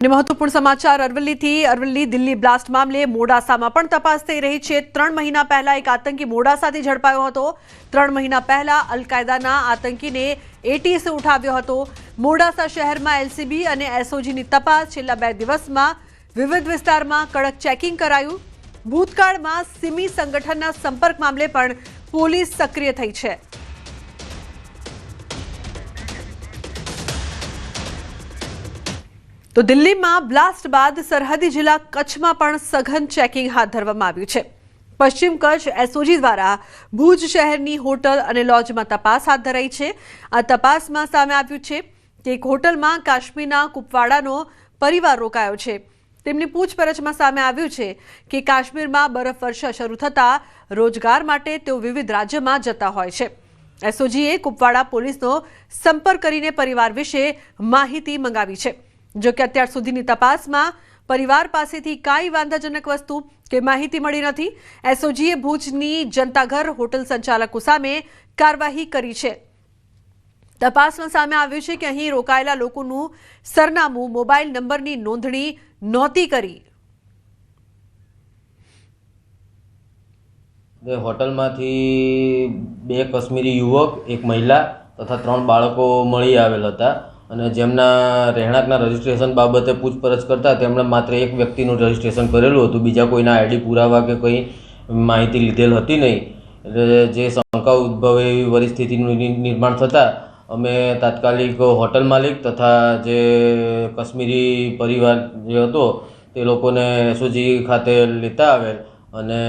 महत्वपूर्ण समाचार अरवल्ली दिल्ली ब्लास्ट मामले मोडासामां पण तपास थई रही छे। 3 महीना पहला एक आतंकी मोडासाथी झड़पायो हतो। 3 महीना पहला अलकायदाना आतंकीने एटीएस उठाव्यो हतो। मोडासा शहेरमां एलसीबी अने एसओजीनी तपास छेल्ला 2 दिवसमां विविध विस्तारमां कड़क चेकिंग करायुं। भूतकाळमां सिमी संगठनना संपर्क मामले पण पोलीस सक्रिय थई छे। तो दिल्ली में ब्लास्ट बाद सरहदी जिला कच्छ में पण सघन चेकिंग हाथ धरवामां आव्युं छे। पश्चिम कच्छ एसओजी द्वारा भूज शहेरनी होटल अने लॉज में तपास हाथ धराई छे। आ तपास में सामे आव्युं छे के एक होटल में काश्मीरना कुपवाड़ानो परिवार रोकायो छे। तेमनी पूछपरछ में सामे आव्युं छे के काश्मीर में बरफवर्षा शरू थता रोजगार माटे तेओ विविध राज्य में जता होय छे। एसओजीए कुपवाड़ा पोलीसनो संपर्क करीने परिवार विषे माहिती मंगावी छे। जो कि अत्यार सुधीनी तपासमां परिवार पासेथी काई वांधाजनक वस्तु के माहिती मળી નથી। एसओजीए भूजनी जनताघर होटल संचालको सामे कार्यवाही करी छे। तपासमां सामे આવ્યું છે કે અહીં રોકાયેલા લોકોનું સરનામું મોબાઈલ નંબરની નોંધણી નહોતી કરી। હોટલમાંથી 2 કાશ્મીરી યુવક, એક મહિલા તથા 3 બાળકો મળી આવેલ હતા અને જેમના રહેણાંકના રજિસ્ટ્રેશન બાબતે પૂછપરછ કરતા તેમણે માત્ર એક વ્યક્તિનું રજિસ્ટ્રેશન કરેલું હતું, બીજા કોઈના આઈડી પુરાવા કે કોઈ માહિતી લીધેલ હતી નહીં। એટલે જે શંકા ઉદ્ભવે એવી પરિસ્થિતિનું નિર્માણ થતાં અમે તાત્કાલિક હોટલ માલિક તથા જે કાશ્મીરી પરિવાર જે હતો તે લોકોને એસઓજી ખાતે લેતા આવેલ અને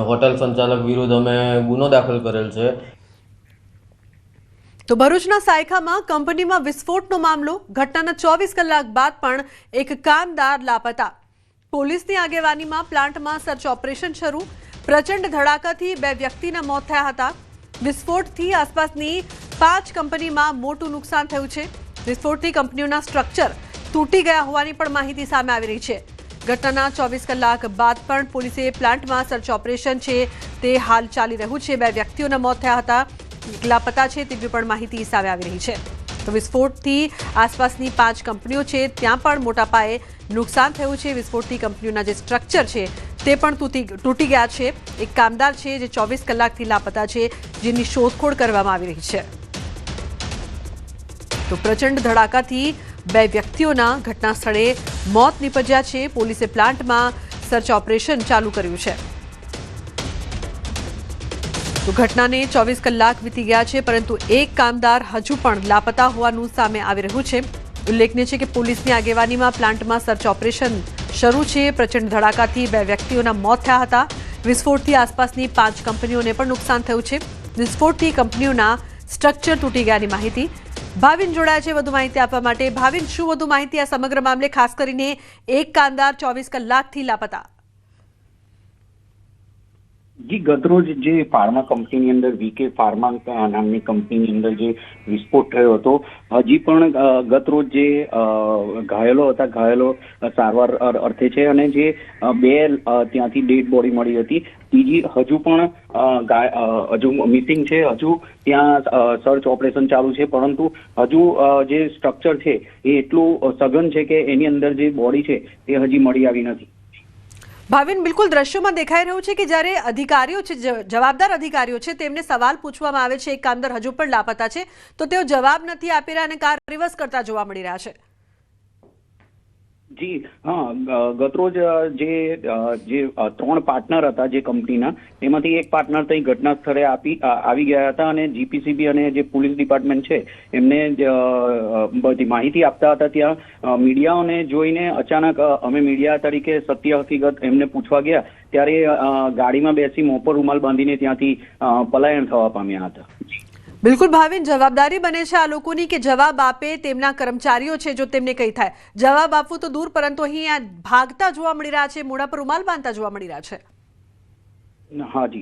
હોટલ સંચાલક વિરુદ્ધ અમે ગુનો દાખલ કરેલ છે। तो भरूचना सायखामां कंपनीमां विस्फोटनो मामलो। घटनाना 24 कलाक बाद पण एक कामदार लापता। पोलीसनी आगेवानीमां प्लांटमां सर्च ऑपरेशन शरू। प्रचंड धड़ाकाथी 2 व्यक्तिना मौत थया हता। विस्फोटथी आसपासनी 5 कंपनीमां मोटुं नुकसान थयुं छे। विस्फोटथी कंपनीओना स्ट्रक्चर तूटी गया होवानी पण माहिती सामे आवी रही छे। घटनाना 24 कलाक बाद पण पोलीसे प्लांटमां सर्च ऑपरेशन छे ते हाल चाली रह्युं छे। 2 व्यक्तिओना मौत थया हता। लापता है तेवी पण माहिती सामे आवी रही है। तो विस्फोटथी आसपासनी 5 कंपनीओ छे त्यां पण मोटा पाये नुकसान थयुं छे। विस्फोटथी कंपनीओना जे स्ट्रक्चर छे ते पण तूटी गया छे। एक कामदार छे जे 24 कलाकथी लापता छे, जेनी शोधखोळ करवामां आवी रही छे। तो प्रचंड धड़ाकाथी 2 व्यक्तिओना घटना स्थळे मौत निपज्या छे। पोलीसे प्लांटमां सर्च ऑपरेशन चालू कर्युं छे। तो घटना ने 24 कलाक वीती गया है, परंतु एक कामदार हजू पण लापता होवानुं सामे आवी रह्युं छे। उल्लेखनीय है कि पोलीसनी आगेवानीमां प्लांटमां सर्च ऑपरेशन शरू है। प्रचंड धड़ाकाथी 2 व्यक्तिओना मौत थया हता। विस्फोटथी आसपासनी 5 कंपनीओने पण नुकसान थयुं छे। विस्फोटथी कंपनीओना स्ट्रक्चर तूटी गयानी माहिती। भाविन जोड़ाया है वधु माहिती आपवा माटे। भाविन, शुं वधु माहिती आ समग्र मामले, खास करीने एक कामदार 24 कलाकथी लापता? जी, गतरोज जे फार्मा कंपनी अंदर वीके फार्मा नामनी कंपनी अंदर जे विस्फोट थयो हतो, हजी पण गतरोज जे घायलो हता घायलो सारवार अर्थे छे अने जे 2 त्यांथी डेड बॉडी मળી હતી, तीजी हजू पण हजू मिसिंग छे। हजू त्यां सर्च ऑपरेशन चालू छे, परंतु हजू जे स्ट्रक्चर छे ए એટલું સઘન છે કે એની અંદર જે બોડી છે તે હજી મળી આવી નથી। भाविन, बिल्कुल दृश्यों में देखाई रह्યું છે કે જ્યારે અધિકારીઓ છે, જવાબદાર અધિકારીઓ છે, તેમને સવાલ પૂછવામાં આવે છે, એક કામદાર હજુ પણ લાપતા છે, તો તેઓ જવાબ નથી આપી રહ્યા અને કાર રિવર્સ કરતા જોવા મળી રહ્યા છે। जी हाँ, गतरोज जे 3 पार्टनर था जे कंपनीना, एमांथी एक पार्टनर तई घटना स्थळे आवी गया हता अने जीपीसीबी अने जे पोलीस डिपार्टमेंट छे एमने बधी माहिती आपता हता। त्यां मीडियाओने जोईने अचानक अमे मीडिया तरीके सत्य हकीकत एमने पूछवा गया त्यारे गाड़ीमां बेसी मों पर रूमाल बांधीने त्यांथी पलायन थवा पाम्या हता। बिल्कुल भाविन, जवाबदारी बने छे आ लोकोनी के जवाब आपे तेमना कर्मचारीओ छे। जो तेमने कही थाय जवाब आपवो तो दूर, परंतु अहीं आ भागता जोवा मળી રહ્યા છે, મોઢા પર રૂમાલ બાંધતા જોવા મળી રહ્યા છે। हाँ जी,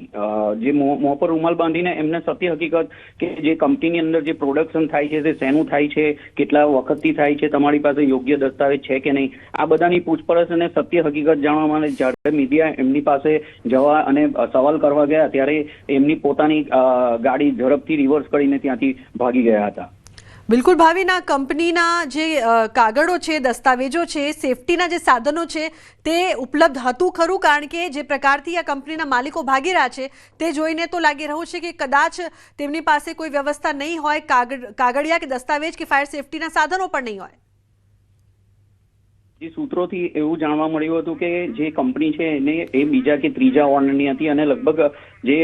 जे मों पर रूमाल बांधीने एमने सत्य हकीकत के जे कंपनी अंदर जे प्रोडक्शन थाय छे ते शेनुं थाय छे, केटला वखतथी थाय छे, तमारी पासे योग्य दस्तावेज छे के नहीं, आ बधानी पूछपरछ अने सत्य हकीकत जाणवा माटे ज्यारे मीडिया एमनी पासे जवा अने सवाल करवा गया त्यारे एमनी पोतानी गाड़ी झड़पथी रिवर्स करीने त्यांथी भागी गया हता। બિલકુલ ભાવિના કંપનીના જે કાગળો છે, દસ્તાવેજો છે, સેફટીના જે સાધનો છે તે ઉપલબ્ધ હતું ખરું? કારણ કે જે પ્રકારથી આ કંપનીના માલિકો ભાગી રહ્યા છે તે જોઈને તો લાગી રહ્યું છે કે કદાચ તેમની પાસે કોઈ વ્યવસ્થા નહીં હોય, કાગળિયા કે દસ્તાવેજ કે ફાયર સેફટીના સાધનો પણ નહીં હોય. જે સૂત્રોથી એવું જાણવા મળ્યું હતું કે જે કંપની છે એને એ બીજા કે ત્રીજા ઓનરની હતી અને લગભગ જે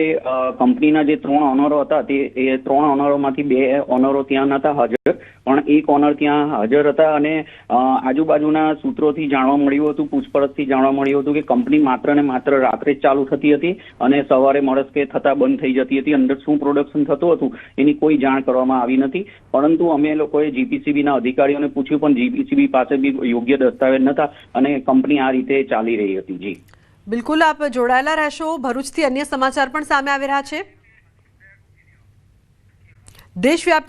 કંપનીના જે 3 ઓનરો હતા તે એ 3 ઓનરોમાંથી 2 ઓનરો ત્યાં નહોતા હાજર, પણ એક ઓનર ત્યાં હાજર હતા. અને આજુબાજુના સૂત્રોથી જાણવા મળ્યું હતું, પૂછપરછથી જાણવા મળ્યું હતું કે કંપની માત્ર ને માત્ર રાત્રે જ ચાલુ થતી હતી અને સવારે મળસ્કે થતા બંધ થઈ જતી હતી. અંદર શું પ્રોડક્શન થતું હતું એની કોઈ જાણ કરવામાં આવી નથી. પરંતુ અમે લોકોએ જીપીસીબીના અધિકારીઓને પૂછ્યું, પણ જીપીસીબી પાસે બી યોગ્ય દસ્તાવેજ નહોતા અને કંપની આ રીતે ચાલી રહી હતી. જી બિલકુલ, આપ જોડાયેલા રહેશો. ભરૂચથી અન્ય સમાચાર પણ સામે આવી રહ્યા છે. દેશવ્યાપી